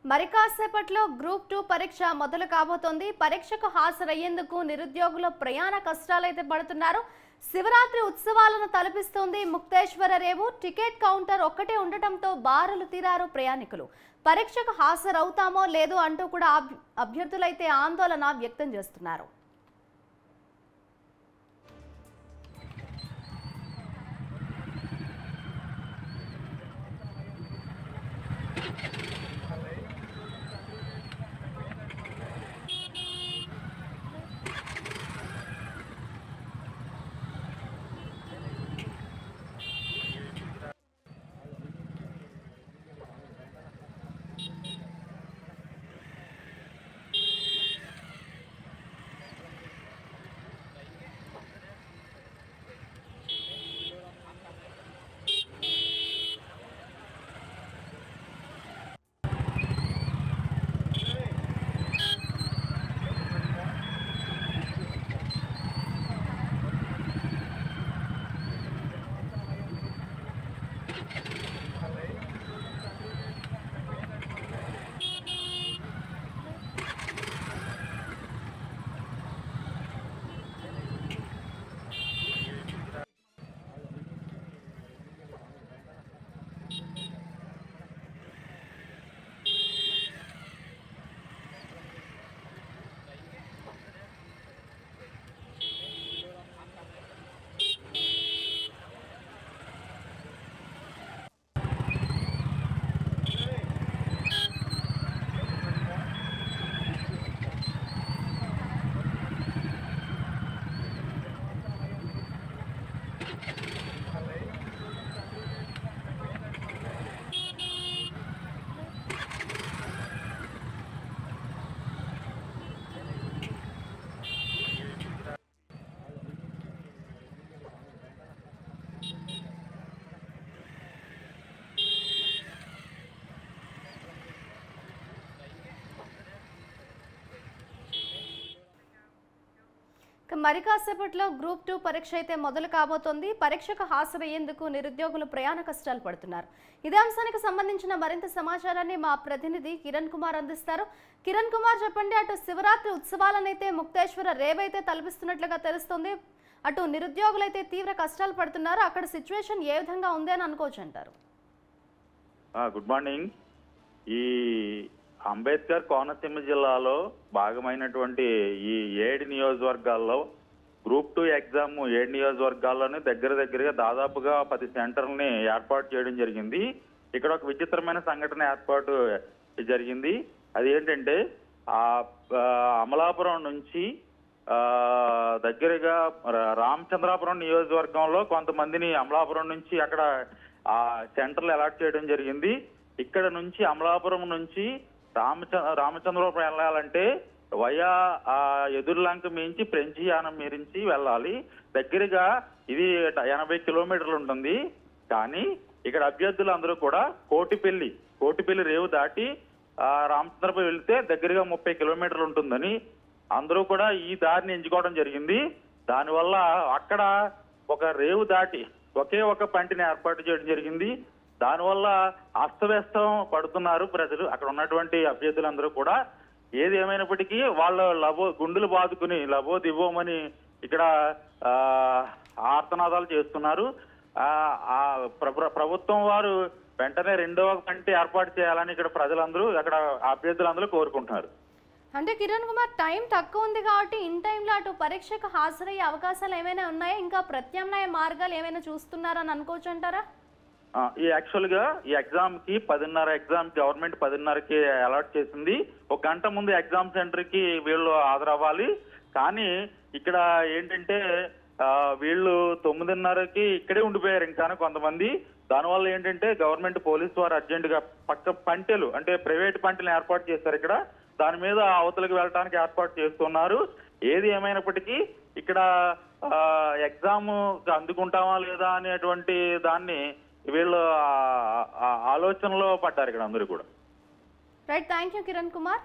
మరి కాసేపట్లో గ్రూప్ 2 పరీక్ష మొదలు కాబోతోంది. పరీక్షకు హాజరయ్యేందుకు నిరుద్యోగుల ప్రయాణ కష్టాలైతే పడుతున్నారు. శివరాత్రి ఉత్సవాలను తలపిస్తోంది ముక్తేశ్వర రేవు. టికెట్ కౌంటర్ ఒక్కటే ఉండటంతో బారులు తీరారు ప్రయాణికులు. పరీక్షకు హాజరవుతామో లేదో అంటూ కూడా అభ్యర్థులైతే ఆందోళన వ్యక్తం చేస్తున్నారు. మరి కాసేపట్లో గ్రూప్ 2 పరీక్ష అయితే మొదలు కాబోతోంది. పరీక్షకు హాజరయ్యేందుకు నిరుద్యోగులు ప్రయాణ కష్టాలు పడుతున్నారు. ఇదే అంశానికి సంబంధించిన మరింత సమాచారాన్ని మా ప్రతినిధి కిరణ్ కుమార్ అందిస్తారు. కిరణ్ కుమార్, చెప్పండి. అటు శివరాత్రి ఉత్సవాలనైతే ముక్తేశ్వర రేవైతే తలపిస్తున్నట్లుగా తెలుస్తుంది. అటు నిరుద్యోగులైతే తీవ్ర కష్టాలు పడుతున్నారు. అక్కడ సిచ్యువేషన్ ఏ విధంగా ఉంది అని అనుకోవచ్చు అంటారు? Good morning. ఈ అంబేద్కర్ కోనసీమ జిల్లాలో భాగమైనటువంటి ఈ 7 నియోజకవర్గాల్లో గ్రూప్ 2 ఎగ్జామ్ 7 నియోజకవర్గాల్లోనే దగ్గరగా దాదాపుగా 10 సెంటర్లని ఏర్పాటు చేయడం జరిగింది. ఇక్కడ ఒక విచిత్రమైన సంఘటన ఏర్పాటు జరిగింది. అది ఏంటంటే అమలాపురం నుంచి దగ్గరగా రామచంద్రాపురం నియోజకవర్గంలో కొంతమందిని అమలాపురం నుంచి అక్కడ సెంటర్లు అలాట్ చేయడం జరిగింది. ఇక్కడ నుంచి అమలాపురం నుంచి రామచంద్రపురం వెళ్ళాలంటే వయా ఎదుర్లంక మించి ప్రెంచియానం మీరించి వెళ్ళాలి. దగ్గరగా ఇది 80 కిలోమీటర్లు ఉంటుంది. కానీ ఇక్కడ అభ్యర్థులందరూ కూడా కోటిపల్లి రేవు దాటి రామచంద్రపురం వెళ్తే దగ్గరగా 30 కిలోమీటర్లు ఉంటుందని అందరూ కూడా ఈ దారిని ఎంచుకోవడం జరిగింది. దానివల్ల అక్కడ ఒక రేవు దాటి ఒకే ఒక పంటిని ఏర్పాటు చేయడం జరిగింది. దానివల్ల అస్తవ్యస్తం పడుతున్నారు ప్రజలు. అక్కడ ఉన్నటువంటి అభ్యర్థులందరూ కూడా ఏది ఏమైనప్పటికీ వాళ్ళ గుండెలు బాదుకుని లబో దివ్వమని ఇక్కడ ఆర్తనాదాలు చేస్తున్నారు. ప్రభుత్వం వారు వెంటనే 2వ పంటి ఏర్పాటు చేయాలని ఇక్కడ ప్రజలందరూ అక్కడ అభ్యర్థులందరూ కోరుకుంటున్నారు. అంటే కిరణ్ కుమార్, టైం తక్కువ ఉంది కాబట్టి ఇన్ టైంలో అటు పరీక్షకు హాజరయ్యే అవకాశాలు ఏమైనా ఉన్నాయా? ఇంకా ప్రత్యామ్నాయ మార్గాలు ఏమైనా చూస్తున్నారని అనుకోవచ్చు అంటారా? యాక్చువల్గా ఈ ఎగ్జామ్ కి 10:30 ఎగ్జామ్ గవర్నమెంట్ 10:30కి అలాట్ చేసింది. ఒక గంట ముందు ఎగ్జామ్ సెంటర్ కి వీళ్ళు హాజరవ్వాలి. కానీ ఇక్కడ ఏంటంటే వీళ్ళు 9:30కి ఇక్కడే ఉండిపోయారు ఇంకా కొంతమంది. దానివల్ల ఏంటంటే గవర్నమెంట్ పోలీసు వారు అర్జెంట్ గా పక్క పంటెలు అంటే ప్రైవేట్ పంటలు ఏర్పాటు చేశారు ఇక్కడ. దాని మీద అవతలకి వెళ్ళడానికి ఏర్పాటు చేస్తున్నారు. ఏది ఏమైనప్పటికీ ఇక్కడ ఎగ్జామ్ అందుకుంటామా లేదా అనేటువంటి దాన్ని వీళ్ళు ఆలోచనలో పడ్డారు ఇక్కడ అందరూ కూడా. Right, thank you Kiran Kumar.